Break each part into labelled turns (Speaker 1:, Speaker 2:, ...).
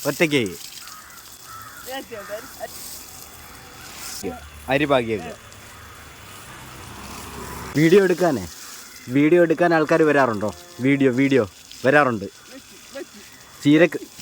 Speaker 1: ഒറ്റയ്ക്ക് അരി പാകിയൊക്കെ വീഡിയോ എടുക്കാൻ ആൾക്കാർ വരാറുണ്ടോ? വീഡിയോ വരാറുണ്ട്.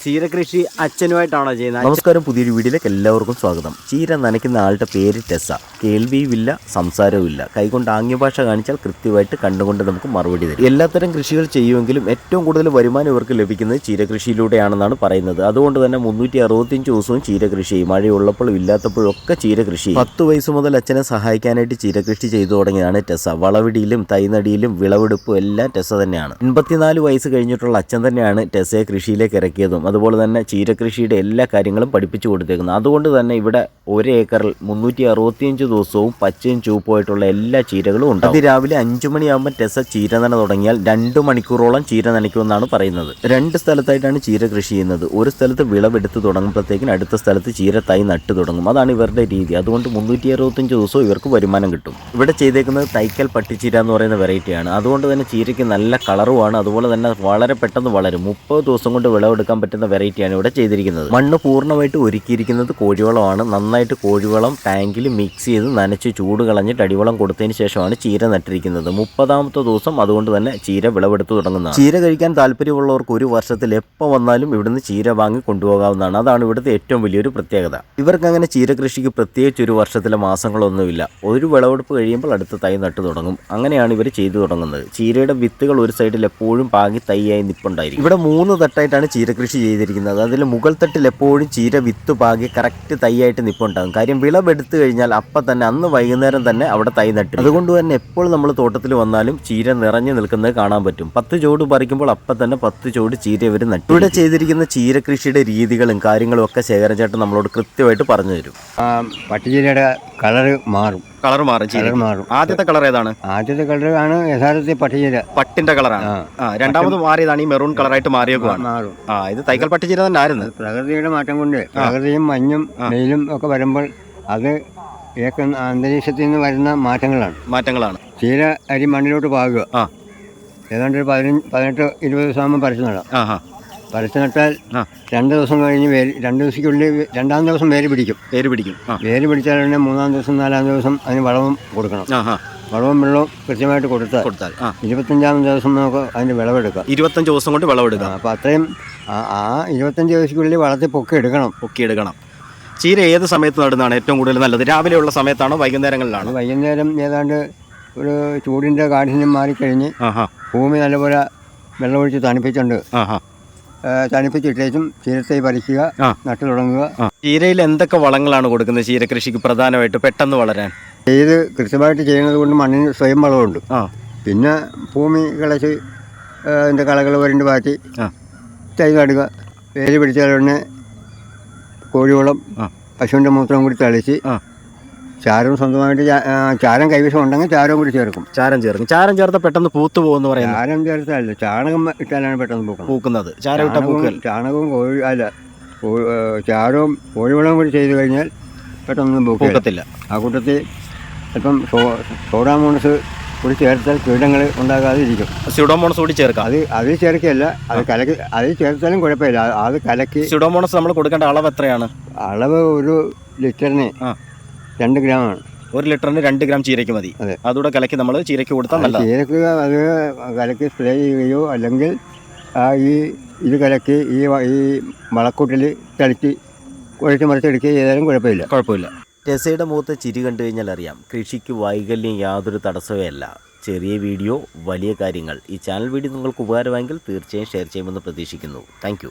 Speaker 1: ചീര കൃഷി അച്ഛനുമായിട്ടാണോ ചെയ്യുന്നത്?
Speaker 2: നമസ്കാരം, പുതിയൊരു വീഡിയോയിലേക്ക് എല്ലാവർക്കും സ്വാഗതം. ചീര നനയ്ക്കുന്ന ആളുടെ പേര് ടെസ. കേൾവിയുമില്ല, സംസാരവുമില്ല. കൈകൊണ്ട് ആംഗ്യഭാഷ കാണിച്ചാൽ കൃത്യമായിട്ട് കണ്ടുകൊണ്ട് നമുക്ക് മറുപടി തരും. എല്ലാത്തരം കൃഷികൾ ചെയ്യുമെങ്കിലും ഏറ്റവും കൂടുതൽ വരുമാനം ഇവർക്ക് ലഭിക്കുന്നത് ചീര കൃഷിയിലൂടെയാണെന്നാണ് പറയുന്നത്. അതുകൊണ്ട് തന്നെ 365 ദിവസവും ചീര കൃഷി ചെയ്യും. മഴയുള്ളപ്പോഴും ഇല്ലാത്തപ്പോഴൊക്കെ ചീര കൃഷി. 10 വയസ്സ് മുതൽ അച്ഛനെ സഹായിക്കാനായിട്ട് ചീര കൃഷി ചെയ്തു തുടങ്ങിയതാണ് ടെസ. വളവിടിയിലും തൈനടിയിലും വിളവെടുപ്പും എല്ലാം ടെസ തന്നെയാണ്. 84 വയസ്സ് കഴിഞ്ഞിട്ടുള്ള അച്ഛൻ തന്നെയാണ് ടെസയെ കൃഷിയിലേക്ക് ഇറക്കിയതും അതുപോലെ തന്നെ ചീരകൃഷിയുടെ എല്ലാ കാര്യങ്ങളും പഠിപ്പിച്ചു കൊടുത്തേക്കുന്നത്. അതുകൊണ്ട് തന്നെ ഇവിടെ 1 ഏക്കറിൽ 365 ദിവസവും പച്ചയും ചുവപ്പുമായിട്ടുള്ള എല്ലാ ചീരകളും ഉണ്ട്. അത് രാവിലെ 5 മണിയാകുമ്പോൾ ടെസ ചീര നന തുടങ്ങിയാൽ 2 മണിക്കൂറോളം ചീര നനയ്ക്കുമെന്നാണ് പറയുന്നത്. 2 സ്ഥലത്തായിട്ടാണ് ചീര കൃഷി ചെയ്യുന്നത്. ഒരു സ്ഥലത്ത് വിളവെടുത്ത് തുടങ്ങുമ്പോഴത്തേക്കും അടുത്ത സ്ഥലത്ത് ചീര തൈ നട്ടു തുടങ്ങും. അതാണ് ഇവരുടെ രീതി. അതുകൊണ്ട് 365 ദിവസവും ഇവർക്ക് വരുമാനം കിട്ടും. ഇവിടെ ചെയ്തേക്കുന്നത് തൈക്കൽ പട്ടിച്ചീര എന്ന് പറയുന്ന വെറൈറ്റിയാണ്. അതുകൊണ്ട് തന്നെ ചീരയ്ക്ക് നല്ല കളറുമാണ്. അതുപോലെ തന്നെ വളരെ പെട്ടെന്ന് വളരും. 30 ദിവസം കൊണ്ട് വിളവെടുക്കാൻ പറ്റുന്ന വെറൈറ്റിയാണ് ഇവിടെ ചെയ്തിരിക്കുന്നത്. മണ്ണ് പൂർണ്ണമായിട്ട് ഒരുക്കിയിരിക്കുന്നത് കോഴിവളമാണ്. നന്നായിട്ട് കോഴിവളം ടാങ്കിൽ മിക്സ് ചെയ്ത് നനച്ച് ചൂട് കളഞ്ഞിട്ട് അടിവളം കൊടുത്തതിന് ശേഷമാണ് ചീര നട്ടിരിക്കുന്നത്. 30ാമത്തെ ദിവസം അതുകൊണ്ട് തന്നെ ചീര വിളവെടുത്ത് തുടങ്ങുന്നതാണ്. ചീര കഴിക്കാൻ താല്പര്യമുള്ളവർക്ക് ഒരു വർഷത്തിൽ എപ്പോൾ വന്നാലും ഇവിടുന്ന് ചീര വാങ്ങി കൊണ്ടുപോകാവുന്നതാണ്. അതാണ് ഇവിടുത്തെ ഏറ്റവും വലിയൊരു പ്രത്യേകത. ഇവർക്ക് അങ്ങനെ ചീര കൃഷിക്ക് പ്രത്യേകിച്ച് ഒരു വർഷത്തിലെ മാസങ്ങളൊന്നുമില്ല. ഒരു വിളവെടുപ്പ് കഴിയുമ്പോൾ അടുത്ത തൈ നട്ടു തുടങ്ങും. അങ്ങനെയാണ് ഇവർ ചെയ്തു തുടങ്ങുന്നത്. ചീരയുടെ വിത്തുകൾ ഒരു സൈഡിൽ എപ്പോഴും പാകി തൈയായി നിപ്പുണ്ടായിരിക്കും. ഇവിടെ 3 തട്ടായിട്ടാണ് ചീര കൃഷി ചെയ്തിരിക്കുന്നത്. അതിൽ മുകൾ തട്ടിൽ എപ്പോഴും ചീര വിത്ത് പാകി കറക്റ്റ് തൈയായിട്ട് നിപ്പുണ്ടാകും. കാര്യം വിളവെടുത്ത് കഴിഞ്ഞാൽ അപ്പം തന്നെ അന്ന് വൈകുന്നേരം തന്നെ അവിടെ തൈ നട്ടു. അതുകൊണ്ട് തന്നെ എപ്പോൾ നമ്മൾ തോട്ടത്തിൽ വന്നാലും ചീര നിറഞ്ഞു നിൽക്കുന്നത് കാണാൻ പറ്റും. 10 ചോട് പറിക്കുമ്പോൾ അപ്പം തന്നെ 10 ചോട് ചീര ഇവർ നട്ടു. ഇവിടെ ചെയ്തിരിക്കുന്ന ചീര കൃഷിയുടെ രീതികളും കാര്യങ്ങളും ഒക്കെ ശേഖരചേട്ടൻ നമ്മളോട് കൃത്യമായിട്ട് പറഞ്ഞു തരും.
Speaker 3: പട്ടുചീരയുടെ കളറ് മാറും.
Speaker 1: ആദ്യത്തെ കളർ ഏതാണ്?
Speaker 3: ആദ്യത്തെ കളർ ആണ് യഥാർത്ഥത്തിൽ പട്ടുചീര.
Speaker 1: പട്ടിന്റെ കളറാണ്. രണ്ടാമത് മാറിയതാണ് ഈ മെറൂൺ കളറായിട്ട് മാറും. ഇത് തൈക്കൽ പട്ടുചീര തന്നെ ആയിരുന്നു.
Speaker 3: പ്രകൃതിയുടെ മാറ്റം കൊണ്ട് പ്രകൃതിയും മഞ്ഞും വെയിലും ഒക്കെ വരുമ്പോൾ അത് അന്തരീക്ഷത്തിൽ നിന്ന് വരുന്ന മാറ്റങ്ങളാണ്. ചീര അരി മണ്ണിലോട്ട് പാകുക. ഏതാണ്ട് 18-20 ദിവസം ആകുമ്പോൾ പറിച്ചു നടാം. പറിച്ചു നട്ടാൽ 2 ദിവസം കഴിഞ്ഞ് 2 ദിവസത്തിനുള്ളിൽ 2-ാം ദിവസം വേര് പിടിക്കും. വേര് പിടിച്ചാൽ തന്നെ 3-ാം ദിവസം 4-ാം ദിവസം അതിന് വളവും കൊടുക്കണം. വളവും വെള്ളവും കൃത്യമായിട്ട് കൊടുത്താൽ 25-ാം ദിവസം നമുക്ക് അതിന് വിളവെടുക്കാം.
Speaker 1: 25 ദിവസം കൊണ്ട് വിളവെടുക്കാം.
Speaker 3: അപ്പോൾ അത്രയും ആ 25 ദിവസത്തിനുള്ളിൽ വളർത്തി പൊക്കിയെടുക്കണം.
Speaker 1: ചീര ഏത് സമയത്ത് നടുന്നതാണ് ഏറ്റവും കൂടുതൽ നല്ലത്? രാവിലെയുള്ള സമയത്താണോ വൈകുന്നേരങ്ങളിലാണോ?
Speaker 3: വൈകുന്നേരം ഏതാണ്ട് ഒരു ചൂടിൻ്റെ കാഠിന്യം മാറിക്കഴിഞ്ഞ് ഭൂമി നല്ലപോലെ വെള്ളമൊഴിച്ച് തണുപ്പിച്ചിട്ടേച്ചും ചീരത്തൈ പറിക്കുക, നട്ടു തുടങ്ങുക.
Speaker 1: ചീരയിൽ എന്തൊക്കെ വളങ്ങളാണ് കൊടുക്കുന്നത് ചീര കൃഷിക്ക് പ്രധാനമായിട്ട് പെട്ടെന്ന് വളരാൻ?
Speaker 3: ഇത് കൃത്യമായിട്ട് ചെയ്യുന്നത് കൊണ്ട് മണ്ണിന് സ്വയം വളമുണ്ട്. പിന്നെ ഭൂമി കിളച്ച് അതിൻ്റെ കളകൾ വരണ്ട് മാറ്റി തൈ നടുക. വേര് പിടിച്ചാൽ ഉടനെ കോഴിവളം പശുവിൻ്റെ മൂത്രം കൂടി തളിച്ച് ചാരം സ്വന്തമായിട്ട് ചാരം കൈവശം ഉണ്ടെങ്കിൽ ചാരവും കൂടി ചേർക്കും.
Speaker 1: ചാരം ചേർത്ത് പെട്ടെന്ന് പൂത്തു പോകുന്നു പറയുന്നത്.
Speaker 3: ചാരം ചേർത്തല്ല, ചാണകം ഇട്ടാലാണ് പെട്ടെന്ന്
Speaker 1: പൂക്കുന്നത്.
Speaker 3: ചാണകവും ചാരവും കോഴിവളവും കൂടി ചെയ്ത് കഴിഞ്ഞാൽ പെട്ടെന്ന് പൂക്കത്തില്ല. ആ കൂട്ടത്തിൽ ഇപ്പം സോഡാമോണസ് കൂടി ചേർത്താൽ കീടങ്ങൾ ഉണ്ടാകാതിരിക്കും.
Speaker 1: സ്യൂഡോമോണസ് കൂടി ചേർക്കാം.
Speaker 3: അത് ചേർക്കുകയല്ല, അത് ചേർത്താലും കുഴപ്പമില്ല. അത് കലക്കി.
Speaker 1: സ്യൂഡോമോണസ് നമ്മൾ കൊടുക്കേണ്ട അളവ് എത്രയാണ്?
Speaker 3: അളവ് 1 ലിറ്ററിന് 2 ഗ്രാമാണ്.
Speaker 1: 1 ലിറ്ററിന് 2 ഗ്രാം ചീരയ്ക്ക് മതി. അതുകൂടെ കലക്കി നമ്മൾ ചീരയ്ക്ക് കൊടുത്താൽ നല്ല.
Speaker 3: ചീരക്ക് അത് കലക്കി സ്പ്രേ ചെയ്യുകയോ അല്ലെങ്കിൽ ഇത് കലക്കി ഈ വളക്കൂട്ടിൽ തളിച്ച് കുഴച്ച് മറിച്ചെടുക്കുകയോ ചെയ്താലും കുഴപ്പമില്ല.
Speaker 2: ടെസയുടെ മുഖത്ത് ചിരി കണ്ടു കഴിഞ്ഞാൽ അറിയാം കൃഷിക്ക് വൈകല്യം യാതൊരു തടസ്സമേ അല്ല. ചെറിയ വീഡിയോ വലിയ കാര്യങ്ങൾ. ഈ ചാനൽ വീഡിയോ നിങ്ങൾക്ക് ഉപകാരമെങ്കിൽ തീർച്ചയായും ഷെയർ ചെയ്യുമെന്ന് പ്രതീക്ഷിക്കുന്നു. താങ്ക്